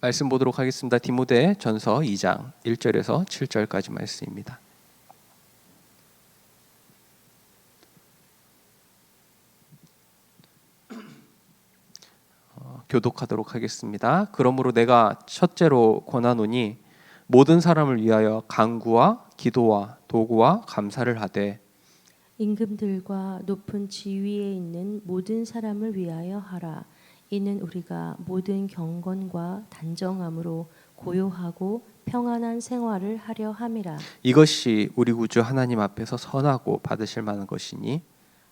말씀 보도록 하겠습니다. 디모데 전서 2장 1절에서 7절까지 말씀입니다. 교독하도록 하겠습니다. 그러므로 내가 첫째로 권하노니 모든 사람을 위하여 간구와 기도와 도구와 감사를 하되 임금들과 높은 지위에 있는 모든 사람을 위하여 하라. 이는 우리가 모든 경건과 단정함으로 고요하고 평안한 생활을 하려 함이라. 이것이 우리 구주 하나님 앞에서 선하고 받으실 만한 것이니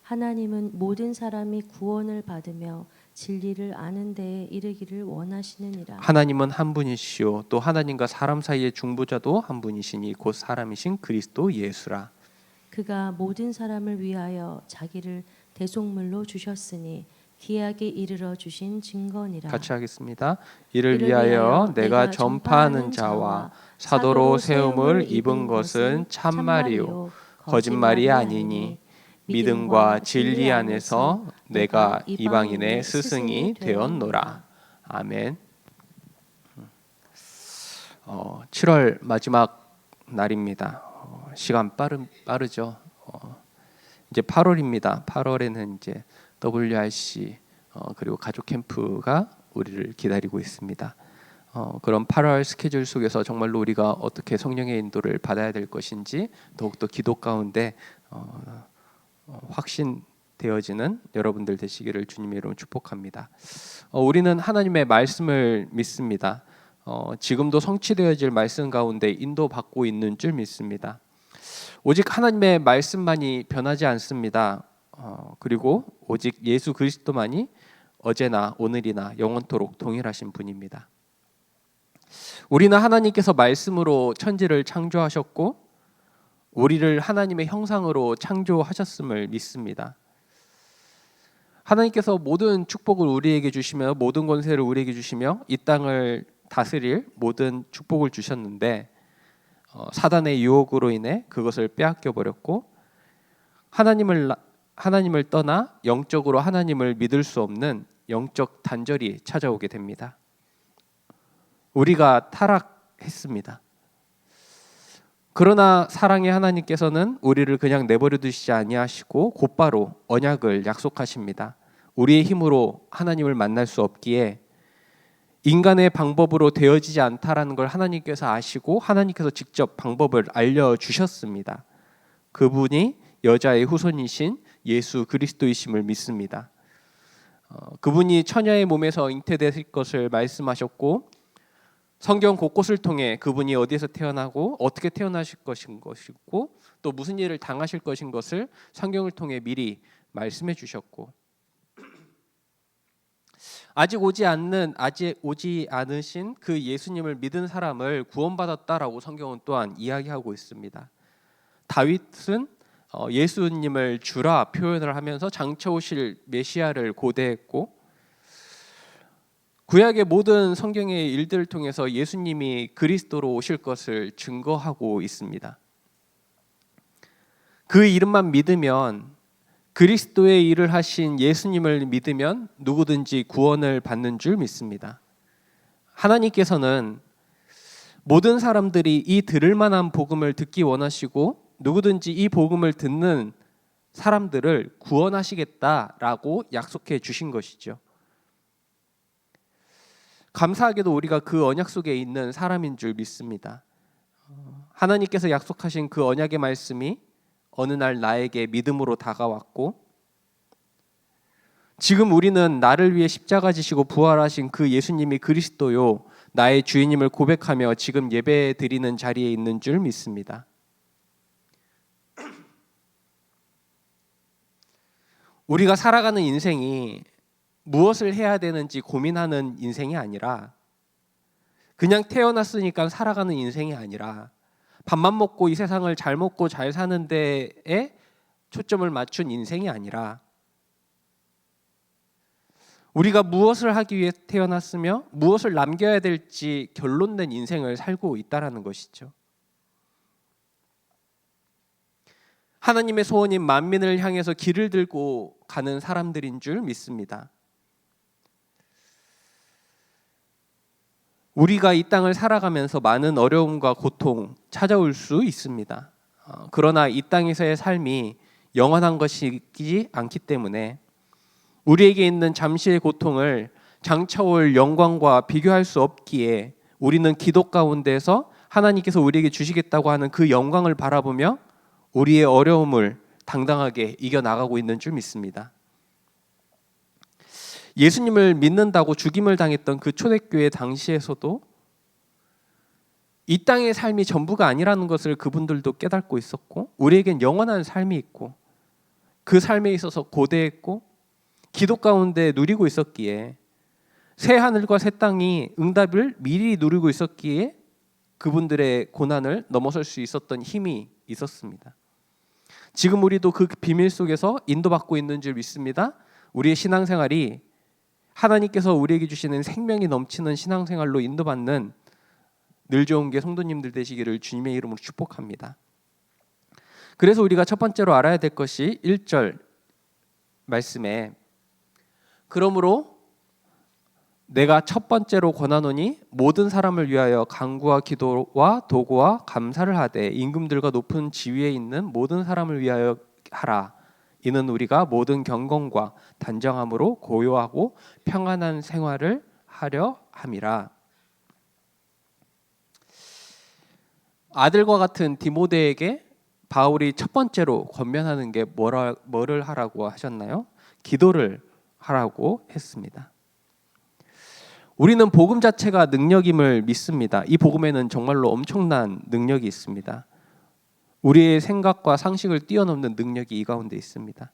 하나님은 모든 사람이 구원을 받으며 진리를 아는 데에 이르기를 원하시느니라. 하나님은 한 분이시요 또 하나님과 사람 사이의 중보자도 한 분이시니 곧 사람이신 그리스도 예수라. 그가 모든 사람을 위하여 자기를 대속물로 주셨으니 기약에 이르러 주신 증거니라. 같이 하겠습니다. 이를 위하여 내가 전파하는 자와 사도로 세움을 입은 것은 참말이요 거짓말이 아니니 믿음과 진리 안에서 내가 이방인의 스승이 되었노라. 아멘. 7월 마지막 날입니다. 시간 빠르죠. 이제 8월입니다. 8월에는 이제 WRC 그리고 가족 캠프가 우리를 기다리고 있습니다. 그런 8월 스케줄 속에서 정말로 우리가 어떻게 성령의 인도를 받아야 될 것인지 더욱더 기도 가운데 확신되어지는 여러분들 되시기를 주님의 이름으로 축복합니다. 우리는 하나님의 말씀을 믿습니다. 지금도 성취되어질 말씀 가운데 인도받고 있는 줄 믿습니다. 오직 하나님의 말씀만이 변하지 않습니다. 그리고 오직 예수 그리스도만이 어제나 오늘이나 영원토록 동일하신 분입니다. 우리는 하나님께서 말씀으로 천지를 창조하셨고 우리를 하나님의 형상으로 창조하셨음을 믿습니다. 하나님께서 모든 축복을 우리에게 주시며 모든 권세를 우리에게 주시며 이 땅을 다스릴 모든 축복을 주셨는데 사단의 유혹으로 인해 그것을 빼앗겨 버렸고 하나님을 떠나 영적으로 하나님을 믿을 수 없는 영적 단절이 찾아오게 됩니다. 우리가 타락했습니다. 그러나 사랑의 하나님께서는 우리를 그냥 내버려 두시지 아니하시고 곧바로 언약을 약속하십니다. 우리의 힘으로 하나님을 만날 수 없기에 인간의 방법으로 되어지지 않다라는 걸 하나님께서 아시고 하나님께서 직접 방법을 알려주셨습니다. 그분이 여자의 후손이신 예수 그리스도이심을 믿습니다. 그분이 처녀의 몸에서 잉태되실 것을 말씀하셨고 성경 곳곳을 통해 그분이 어디에서 태어나고 어떻게 태어나실 것이고 또 무슨 일을 당하실 것인 것을 성경을 통해 미리 말씀해 주셨고 아직 오지 않으신 그 예수님을 믿은 사람을 구원받았다라고 성경은 또한 이야기하고 있습니다. 다윗은 예수님을 주라 표현을 하면서 장차 오실 메시아를 고대했고 구약의 모든 성경의 일들을 통해서 예수님이 그리스도로 오실 것을 증거하고 있습니다. 그 이름만 믿으면 그리스도의 일을 하신 예수님을 믿으면 누구든지 구원을 받는 줄 믿습니다. 하나님께서는 모든 사람들이 이 들을 만한 복음을 듣기 원하시고 누구든지 이 복음을 듣는 사람들을 구원하시겠다라고 약속해 주신 것이죠. 감사하게도 우리가 그 언약 속에 있는 사람인 줄 믿습니다. 하나님께서 약속하신 그 언약의 말씀이 어느 날 나에게 믿음으로 다가왔고 지금 우리는 나를 위해 십자가 지시고 부활하신 그 예수님이 그리스도요 나의 주인님을 고백하며 지금 예배 드리는 자리에 있는 줄 믿습니다. 우리가 살아가는 인생이 무엇을 해야 되는지 고민하는 인생이 아니라 그냥 태어났으니까 살아가는 인생이 아니라 밥만 먹고 이 세상을 잘 먹고 잘 사는 데에 초점을 맞춘 인생이 아니라 우리가 무엇을 하기 위해 태어났으며 무엇을 남겨야 될지 결론된 인생을 살고 있다라는 것이죠. 하나님의 소원인 만민을 향해서 길을 들고 가는 사람들인 줄 믿습니다. 우리가 이 땅을 살아가면서 많은 어려움과 고통 찾아올 수 있습니다. 그러나 이 땅에서의 삶이 영원한 것이지 않기 때문에 우리에게 있는 잠시의 고통을 장차올 영광과 비교할 수 없기에 우리는 기도 가운데서 하나님께서 우리에게 주시겠다고 하는 그 영광을 바라보며 우리의 어려움을 당당하게 이겨나가고 있는 줄 믿습니다. 예수님을 믿는다고 죽임을 당했던 그 초대교회 당시에서도 이 땅의 삶이 전부가 아니라는 것을 그분들도 깨닫고 있었고, 우리에겐 영원한 삶이 있고 그 삶에 있어서 고대했고 기도 가운데 누리고 있었기에, 새 하늘과 새 땅이 응답을 미리 누리고 있었기에 그분들의 고난을 넘어설 수 있었던 힘이 있었습니다. 지금 우리도 그 비밀 속에서 인도받고 있는 줄 믿습니다. 우리의 신앙생활이 하나님께서 우리에게 주시는 생명이 넘치는 신앙생활로 인도받는 늘 좋은 게 성도님들 되시기를 주님의 이름으로 축복합니다. 그래서 우리가 첫 번째로 알아야 될 것이 1절 말씀에, 그러므로 내가 첫 번째로 권하노니 모든 사람을 위하여 간구와 기도와 도구와 감사를 하되 임금들과 높은 지위에 있는 모든 사람을 위하여 하라. 이는 우리가 모든 경건과 단정함으로 고요하고 평안한 생활을 하려 함이라. 아들과 같은 디모데에게 바울이 첫 번째로 권면하는 게 뭐를 하라고 하셨나요? 기도를 하라고 했습니다. 우리는 복음 자체가 능력임을 믿습니다. 이 복음에는 정말로 엄청난 능력이 있습니다. 우리의 생각과 상식을 뛰어넘는 능력이 이 가운데 있습니다.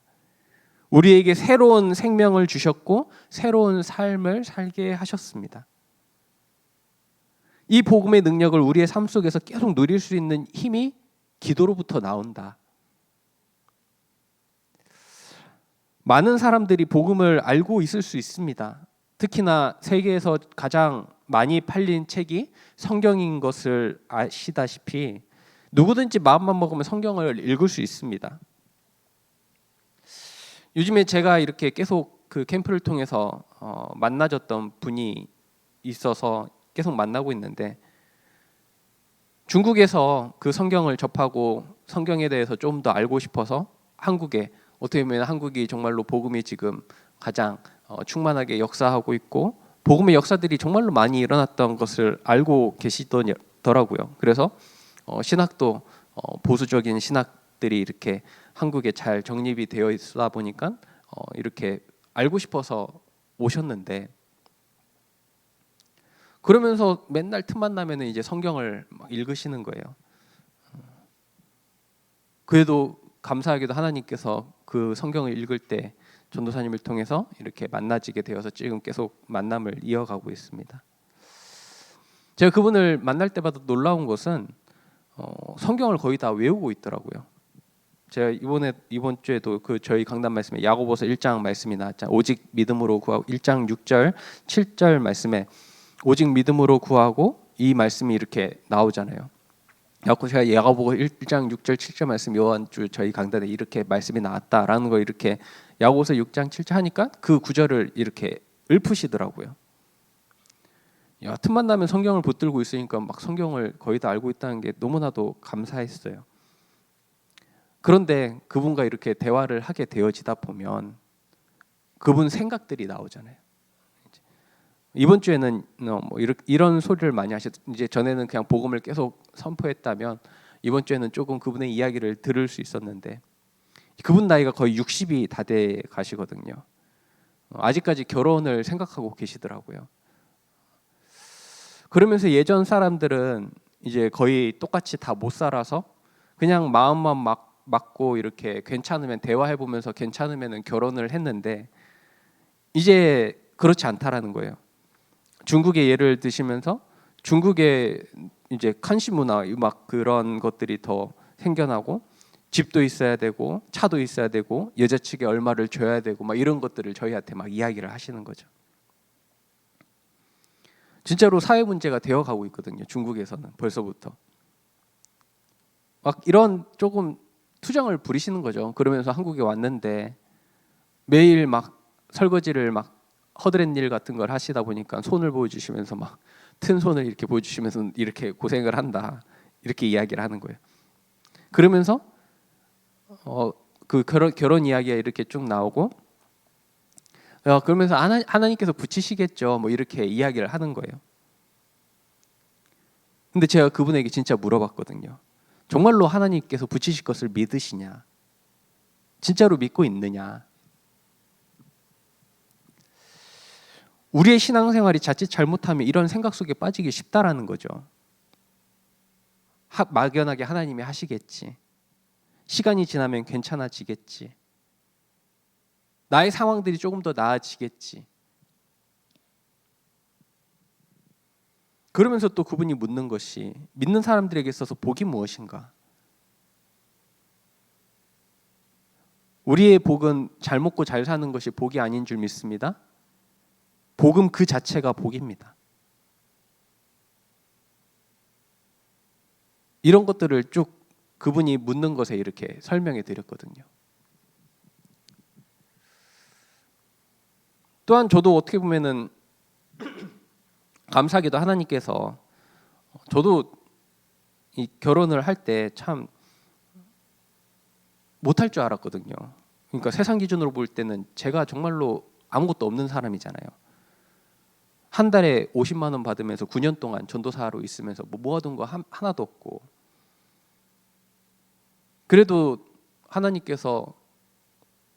우리에게 새로운 생명을 주셨고 새로운 삶을 살게 하셨습니다. 이 복음의 능력을 우리의 삶 속에서 계속 누릴 수 있는 힘이 기도로부터 나온다. 많은 사람들이 복음을 알고 있을 수 있습니다. 특히나 세계에서 가장 많이 팔린 책이 성경인 것을 아시다시피 누구든지 마음만 먹으면 성경을 읽을 수 있습니다. 요즘에 제가 이렇게 계속 그 캠프를 통해서 만나졌던 분이 있어서 계속 만나고 있는데, 중국에서 그 성경을 접하고 성경에 대해서 좀 더 알고 싶어서 한국에, 어떻게 보면 한국이 정말로 복음이 지금 가장 충만하게 역사하고 있고 복음의 역사들이 정말로 많이 일어났던 것을 알고 계시더라고요. 그래서 신학도 보수적인 신학들이 이렇게 한국에 잘 정립이 되어 있다 보니까 이렇게 알고 싶어서 오셨는데, 그러면서 맨날 틈만 나면은 이제 성경을 막 읽으시는 거예요. 그래도 감사하게도 하나님께서 그 성경을 읽을 때 전도사님을 통해서 이렇게 만나지게 되어서 지금 계속 만남을 이어가고 있습니다. 제가 그분을 만날 때마다 놀라운 것은 성경을 거의 다 외우고 있더라고요. 제가 이번 주에도 그 저희 강단 말씀에 야고보서 1장 말씀이 나왔잖아요. 오직 믿음으로 구하고, 1장 6절 7절 말씀에 오직 믿음으로 구하고, 이 말씀이 이렇게 나오잖아요. 그래서 제가 야고보 1장 6절 7절 말씀 이번 주 저희 강단에 이렇게 말씀이 나왔다라는 거 이렇게 야고보서 6장 7절 하니까 그 구절을 이렇게 읊으시더라고요. 야, 틈만 나면 성경을 붙들고 있으니까 막 성경을 거의 다 알고 있다는 게 너무나도 감사했어요. 그런데 그분과 이렇게 대화를 하게 되어지다 보면 그분 생각들이 나오잖아요. 이번 주에는 뭐 이런 소리를 많이 하셨. 이제 전에는 그냥 복음을 계속 선포했다면 이번 주에는 조금 그분의 이야기를 들을 수 있었는데, 그분 나이가 거의 60이 다 돼 가시거든요. 아직까지 결혼을 생각하고 계시더라고요. 그러면서 예전 사람들은 이제 거의 똑같이 다 못 살아서 그냥 마음만 맞고 이렇게 괜찮으면 대화해 보면서 괜찮으면은 결혼을 했는데, 이제 그렇지 않다라는 거예요. 중국의 예를 드시면서 중국의 이제 칸시 문화 막 그런 것들이 더 생겨나고, 집도 있어야 되고 차도 있어야 되고 여자 측에 얼마를 줘야 되고 막 이런 것들을 저희한테 막 이야기를 하시는 거죠. 진짜로 사회 문제가 되어가고 있거든요. 중국에서는 벌써부터 막 이런 조금 투정을 부리시는 거죠. 그러면서 한국에 왔는데 매일 막 설거지를 막 허드렛 일 같은 걸 하시다 보니까 손을 보여주시면서 막 튼 손을 이렇게 보여주시면서 이렇게 고생을 한다 이렇게 이야기를 하는 거예요. 그러면서 그 결혼 이야기가 이렇게 쭉 나오고 그러면서 하나님께서 붙이시겠죠 뭐 이렇게 이야기를 하는 거예요. 근데 제가 그분에게 진짜 물어봤거든요. 정말로 하나님께서 붙이실 것을 믿으시냐? 진짜로 믿고 있느냐? 우리의 신앙생활이 자칫 잘못하면 이런 생각 속에 빠지기 쉽다라는 거죠. 막연하게 하나님이 하시겠지. 시간이 지나면 괜찮아지겠지. 나의 상황들이 조금 더 나아지겠지. 그러면서 또 그분이 묻는 것이 믿는 사람들에게 있어서 복이 무엇인가? 우리의 복은 잘 먹고 잘 사는 것이 복이 아닌 줄 믿습니다. 복음 그 자체가 복입니다. 이런 것들을 쭉 그분이 묻는 것에 이렇게 설명해 드렸거든요. 또한 저도 어떻게 보면은 감사하게도 하나님께서 저도 이 결혼을 할 때 참 못할 줄 알았거든요. 그러니까 세상 기준으로 볼 때는 제가 정말로 아무것도 없는 사람이잖아요. 한 달에 50만 원 받으면서 9년 동안 전도사로 있으면서 뭐 모아둔 거 하나도 없고, 그래도 하나님께서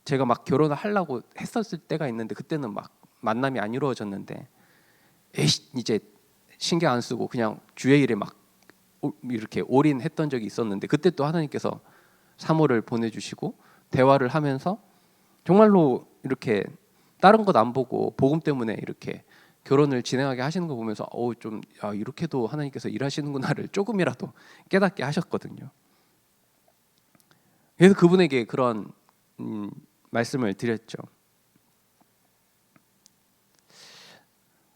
제가 막 결혼을 하려고 했었을 때가 있는데 그때는 막 만남이 안 이루어졌는데 이제 신경 안 쓰고 그냥 주의 일에 막 이렇게 올인했던 적이 있었는데 그때 또 하나님께서 사모를 보내주시고 대화를 하면서 정말로 이렇게 다른 것 안 보고 복음 때문에 이렇게 결혼을 진행하게 하시는 거 보면서 좀 이렇게도 하나님께서 일하시는구나를 조금이라도 깨닫게 하셨거든요. 그래서 그분에게 그런 말씀을 드렸죠.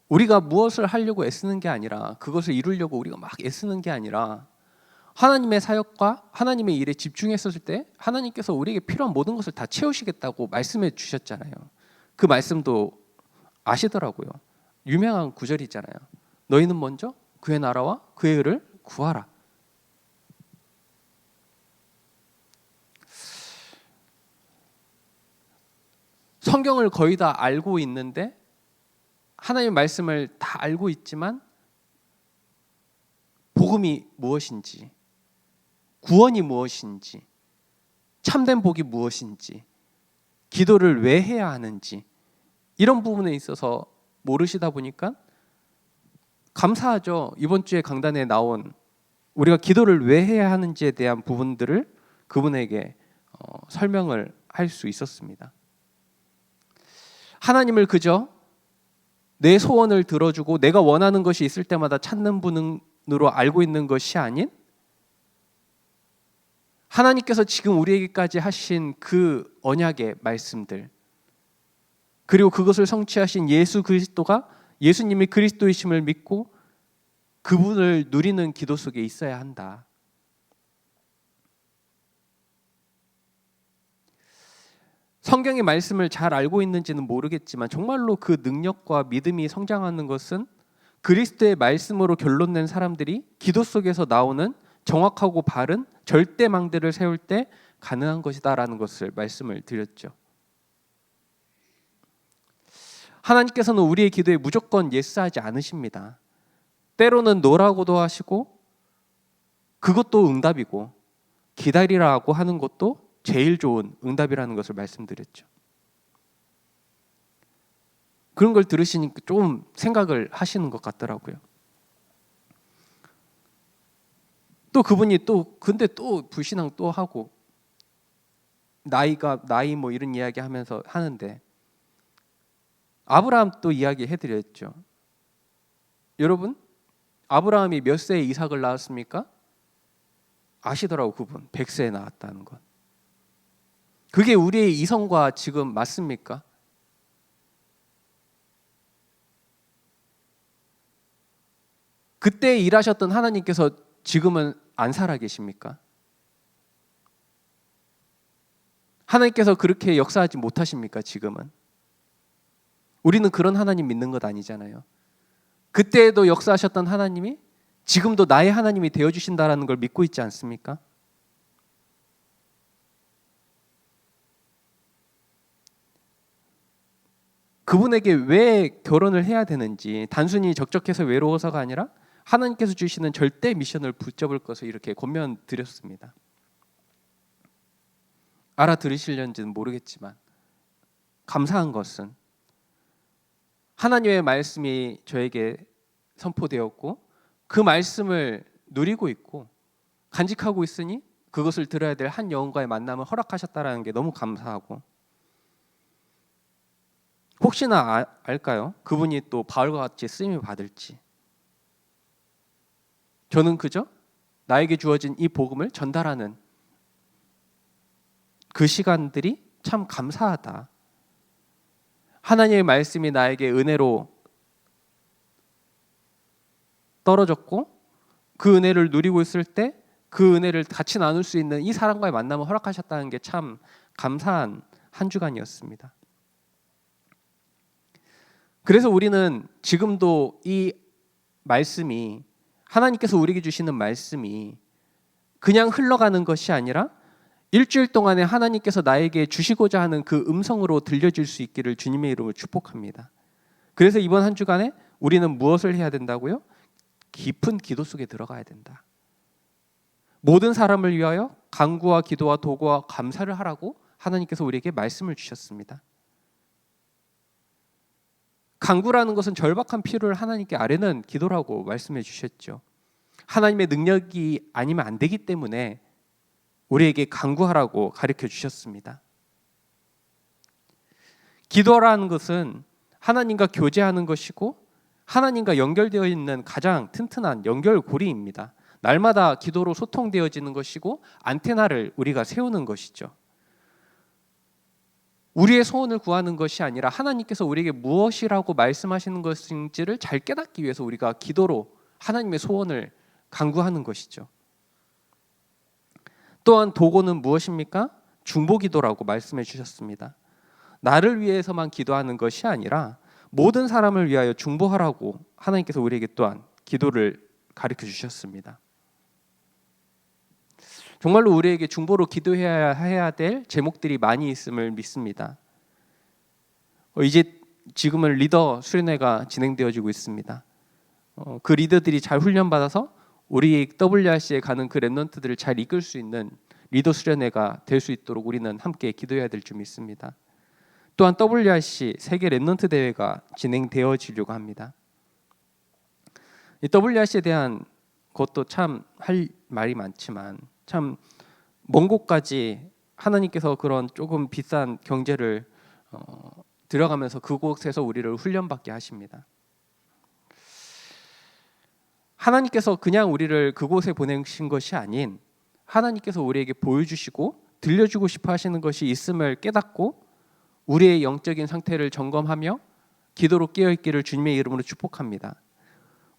우리가 무엇을 하려고 애쓰는 게 아니라, 그것을 이루려고 우리가 막 애쓰는 게 아니라 하나님의 사역과 하나님의 일에 집중했었을 때 하나님께서 우리에게 필요한 모든 것을 다 채우시겠다고 말씀해 주셨잖아요. 그 말씀도 아시더라고요. 유명한 구절이잖아요. 너희는 먼저 그의 나라와 그의 의를 구하라. 성경을 거의 다 알고 있는데, 하나님의 말씀을 다 알고 있지만 복음이 무엇인지, 구원이 무엇인지, 참된 복이 무엇인지, 기도를 왜 해야 하는지, 이런 부분에 있어서 모르시다 보니까 감사하죠. 이번 주에 강단에 나온 우리가 기도를 왜 해야 하는지에 대한 부분들을 그분에게 설명을 할 수 있었습니다. 하나님을 그저 내 소원을 들어주고 내가 원하는 것이 있을 때마다 찾는 분으로 알고 있는 것이 아닌, 하나님께서 지금 우리에게까지 하신 그 언약의 말씀들, 그리고 그것을 성취하신 예수 그리스도가 예수님이 그리스도이심을 믿고 그분을 누리는 기도 속에 있어야 한다. 성경의 말씀을 잘 알고 있는지는 모르겠지만 정말로 그 능력과 믿음이 성장하는 것은 그리스도의 말씀으로 결론낸 사람들이 기도 속에서 나오는 정확하고 바른 절대망대를 세울 때 가능한 것이다라는 것을 말씀을 드렸죠. 하나님께서는 우리의 기도에 무조건 예스하지 않으십니다. 때로는 노라고도 하시고 그것도 응답이고 기다리라고 하는 것도 제일 좋은 응답이라는 것을 말씀드렸죠. 그런 걸 들으시니까 좀 생각을 하시는 것 같더라고요. 또 그분이 근데 또 불신앙 또 하고 나이 뭐 이런 이야기 하면서 하는데, 아브라함 또 이야기 해드렸죠. 여러분, 아브라함이 몇 세에 이삭을 낳았습니까? 아시더라고, 그분 100세에 낳았다는 것. 그게 우리의 이성과 지금 맞습니까? 그때 일하셨던 하나님께서 지금은 안 살아 계십니까? 하나님께서 그렇게 역사하지 못하십니까? 지금은 우리는 그런 하나님 믿는 것 아니잖아요. 그때에도 역사하셨던 하나님이 지금도 나의 하나님이 되어주신다라는 걸 믿고 있지 않습니까? 그분에게 왜 결혼을 해야 되는지 단순히 적적해서 외로워서가 아니라 하나님께서 주시는 절대 미션을 붙잡을 것을 이렇게 권면드렸습니다. 알아들으시려는지는 모르겠지만 감사한 것은 하나님의 말씀이 저에게 선포되었고 그 말씀을 누리고 있고 간직하고 있으니 그것을 들어야 될 한 영혼과의 만남을 허락하셨다라는 게 너무 감사하고, 혹시나 알까요? 그분이 또 바울과 같이 쓰임을 받을지. 저는 그저 나에게 주어진 이 복음을 전달하는 그 시간들이 참 감사하다. 하나님의 말씀이 나에게 은혜로 떨어졌고 그 은혜를 누리고 있을 때 그 은혜를 같이 나눌 수 있는 이 사람과의 만남을 허락하셨다는 게 참 감사한 한 주간이었습니다. 그래서 우리는 지금도 이 말씀이, 하나님께서 우리에게 주시는 말씀이 그냥 흘러가는 것이 아니라 일주일 동안에 하나님께서 나에게 주시고자 하는 그 음성으로 들려질 수 있기를 주님의 이름으로 축복합니다. 그래서 이번 한 주간에 우리는 무엇을 해야 된다고요? 깊은 기도 속에 들어가야 된다. 모든 사람을 위하여 간구와 기도와 도구와 감사를 하라고 하나님께서 우리에게 말씀을 주셨습니다. 간구라는 것은 절박한 필요를 하나님께 아뢰는 기도라고 말씀해 주셨죠. 하나님의 능력이 아니면 안 되기 때문에 우리에게 간구하라고 가르쳐 주셨습니다. 기도라는 것은 하나님과 교제하는 것이고 하나님과 연결되어 있는 가장 튼튼한 연결고리입니다. 날마다 기도로 소통되어지는 것이고 안테나를 우리가 세우는 것이죠. 우리의 소원을 구하는 것이 아니라 하나님께서 우리에게 무엇이라고 말씀하시는 것인지를 잘 깨닫기 위해서 우리가 기도로 하나님의 소원을 간구하는 것이죠. 또한 도구는 무엇입니까? 중보기도라고 말씀해 주셨습니다. 나를 위해서만 기도하는 것이 아니라 모든 사람을 위하여 중보하라고 하나님께서 우리에게 또한 기도를 가르쳐 주셨습니다. 정말로 우리에게 중보로 기도해야 될 제목들이 많이 있음을 믿습니다. 이제 지금은 리더 수련회가 진행되어지고 있습니다. 그 리더들이 잘 훈련받아서 우리 WRC에 가는 그 렘넌트들을 잘 이끌 수 있는 리더 수련회가 될 수 있도록 우리는 함께 기도해야 될 줄 믿습니다. 또한 WRC 세계 렘넌트 대회가 진행되어지려고 합니다. 이 WRC에 대한 것도 참 할 말이 많지만 참 먼 곳까지 하나님께서 그런 조금 비싼 경제를 들어가면서 그곳에서 우리를 훈련받게 하십니다. 하나님께서 그냥 우리를 그곳에 보내신 것이 아닌 하나님께서 우리에게 보여주시고 들려주고 싶어 하시는 것이 있음을 깨닫고 우리의 영적인 상태를 점검하며 기도로 깨어있기를 주님의 이름으로 축복합니다.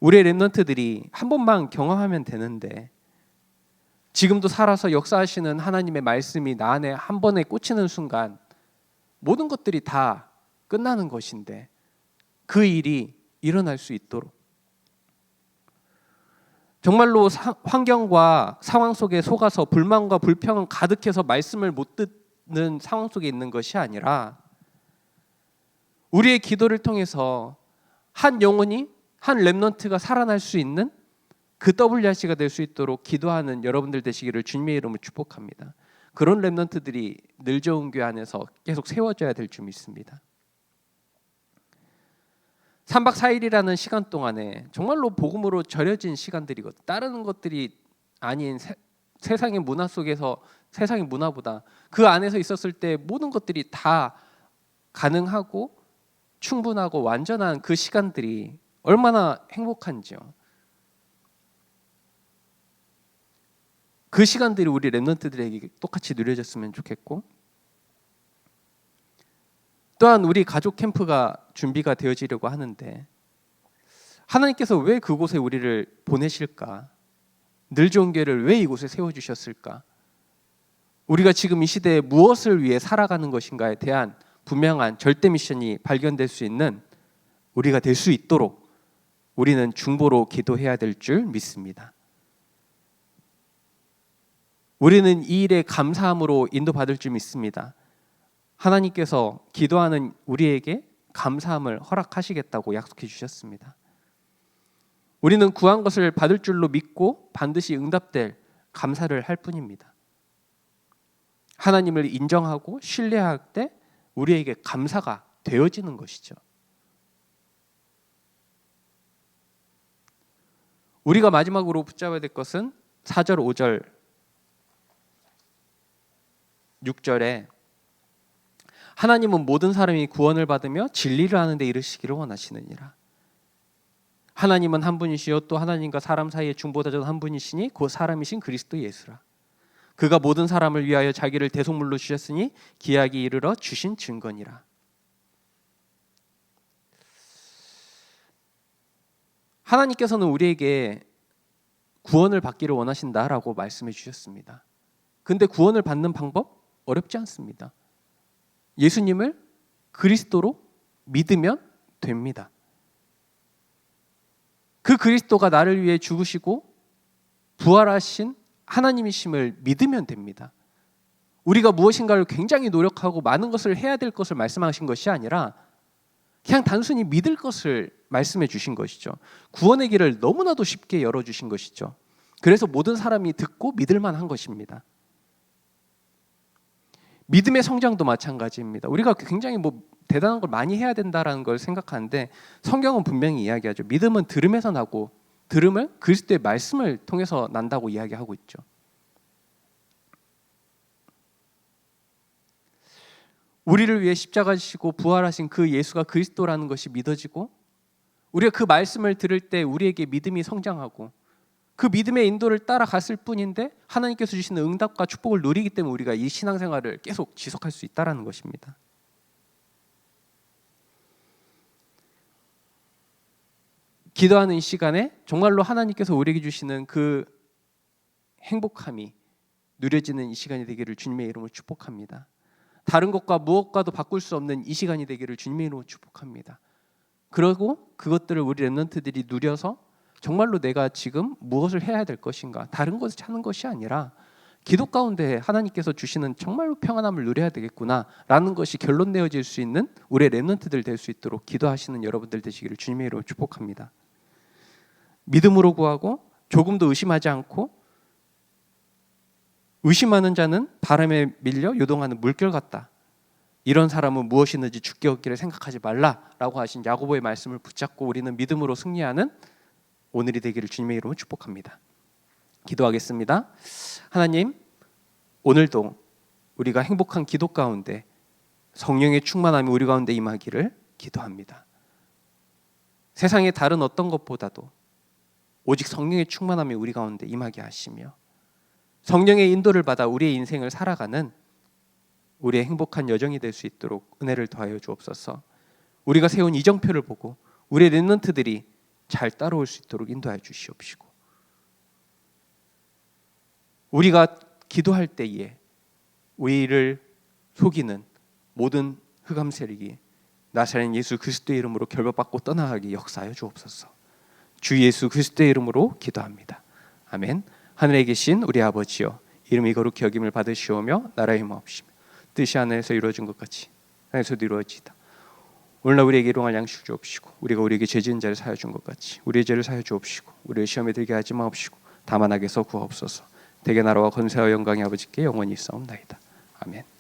우리의 렘넌트들이 한 번만 경험하면 되는데 지금도 살아서 역사하시는 하나님의 말씀이 나 안에 한 번에 꽂히는 순간 모든 것들이 다 끝나는 것인데 그 일이 일어날 수 있도록 정말로 환경과 상황 속에 속아서 불만과 불평은 가득해서 말씀을 못 듣는 상황 속에 있는 것이 아니라 우리의 기도를 통해서 한 영혼이 한 렘넌트가 살아날 수 있는 그 WRC가 될 수 있도록 기도하는 여러분들 되시기를 주님의 이름으로 축복합니다. 그런 렘넌트들이 늘 좋은 교회 안에서 계속 세워져야 될 줄 믿습니다. 3박 4일이라는 시간 동안에 정말로 복음으로 절여진 시간들이거든요. 다른 것들이 아닌 세상의 문화 속에서 세상의 문화보다 그 안에서 있었을 때 모든 것들이 다 가능하고 충분하고 완전한 그 시간들이 얼마나 행복한지요. 그 시간들이 우리 렘넌트들에게 똑같이 누려졌으면 좋겠고, 또한 우리 가족 캠프가 준비가 되어지려고 하는데 하나님께서 왜 그곳에 우리를 보내실까? 늘 좋은 교회를 왜 이곳에 세워주셨을까? 우리가 지금 이 시대에 무엇을 위해 살아가는 것인가에 대한 분명한 절대 미션이 발견될 수 있는 우리가 될 수 있도록 우리는 중보로 기도해야 될 줄 믿습니다. 우리는 이 일에 감사함으로 인도받을 줄 믿습니다. 하나님께서 기도하는 우리에게 감사함을 허락하시겠다고 약속해 주셨습니다. 우리는 구한 것을 받을 줄로 믿고 반드시 응답될 감사를 할 뿐입니다. 하나님을 인정하고 신뢰할 때 우리에게 감사가 되어지는 것이죠. 우리가 마지막으로 붙잡아야 될 것은 4절, 5절, 6절에 하나님은 모든 사람이 구원을 받으며 진리를 아는 데 이르시기를 원하시느니라. 하나님은 한 분이시요 또 하나님과 사람 사이의 중보자 중 한 분이시니 그 사람이신 그리스도 예수라. 그가 모든 사람을 위하여 자기를 대속물로 주셨으니 기약이 이르러 주신 증거니라. 하나님께서는 우리에게 구원을 받기를 원하신다라고 말씀해 주셨습니다. 근데 구원을 받는 방법 어렵지 않습니다. 예수님을 그리스도로 믿으면 됩니다. 그 그리스도가 나를 위해 죽으시고 부활하신 하나님이심을 믿으면 됩니다. 우리가 무엇인가를 굉장히 노력하고 많은 것을 해야 될 것을 말씀하신 것이 아니라 그냥 단순히 믿을 것을 말씀해 주신 것이죠. 구원의 길을 너무나도 쉽게 열어주신 것이죠. 그래서 모든 사람이 듣고 믿을 만한 것입니다. 믿음의 성장도 마찬가지입니다. 우리가 굉장히 대단한 걸 많이 해야 된다라는 걸 생각하는데 성경은 분명히 이야기하죠. 믿음은 들음에서 나고 들음은 그리스도의 말씀을 통해서 난다고 이야기하고 있죠. 우리를 위해 십자가 지시고 부활하신 그 예수가 그리스도라는 것이 믿어지고 우리가 그 말씀을 들을 때 우리에게 믿음이 성장하고 그 믿음의 인도를 따라갔을 뿐인데 하나님께서 주시는 응답과 축복을 누리기 때문에 우리가 이 신앙생활을 계속 지속할 수 있다는 것입니다. 기도하는 이 시간에 정말로 하나님께서 우리에게 주시는 그 행복함이 누려지는 이 시간이 되기를 주님의 이름으로 축복합니다. 다른 것과 무엇과도 바꿀 수 없는 이 시간이 되기를 주님의 이름으로 축복합니다. 그리고 그것들을 우리 렘넌트들이 누려서 정말로 내가 지금 무엇을 해야 될 것인가, 다른 것을 찾는 것이 아니라 기도 가운데 하나님께서 주시는 정말로 평안함을 누려야 되겠구나라는 것이 결론 내어질 수 있는 우리의 렘넌트들 될 수 있도록 기도하시는 여러분들 되시기를 주님의 이름으로 축복합니다. 믿음으로 구하고 조금도 의심하지 않고 의심하는 자는 바람에 밀려 요동하는 물결 같다. 이런 사람은 무엇이든지 죽게 얻기를 생각하지 말라라고 하신 야고보의 말씀을 붙잡고 우리는 믿음으로 승리하는 오늘이 되기를 주님의 이름으로 축복합니다. 기도하겠습니다. 하나님, 오늘도 우리가 행복한 기도 가운데 성령의 충만함이 우리 가운데 임하기를 기도합니다. 세상의 다른 어떤 것보다도 오직 성령의 충만함이 우리 가운데 임하게 하시며 성령의 인도를 받아 우리의 인생을 살아가는 우리의 행복한 여정이 될 수 있도록 은혜를 더하여 주옵소서. 우리가 세운 이정표를 보고 우리의 렘넌트들이 잘 따라올 수 있도록 인도하여 주시옵시고 우리가 기도할 때에 우리를 속이는 모든 흑암 세력이 나사렛 예수 그리스도의 이름으로 결박받고 떠나가게 역사하여 주옵소서. 주 예수 그리스도의 이름으로 기도합니다. 아멘. 하늘에 계신 우리 아버지여, 이름이 거룩히 여김을 받으시오며 나라의 임하옵시며 뜻이 하늘에서 이루어진 것 같이 땅에서도 이루어지이다. 오늘날 우리에게 일용할 양식을 주옵시고 우리가 우리에게 죄 지은 자를 사하여 준 것 같이 우리의 죄를 사하여 주옵시고 우리를 시험에 들게 하지 마옵시고 다만 악에서 구하옵소서. 대개 나라와 권세와 영광이 아버지께 영원히 있사옵나이다. 아멘.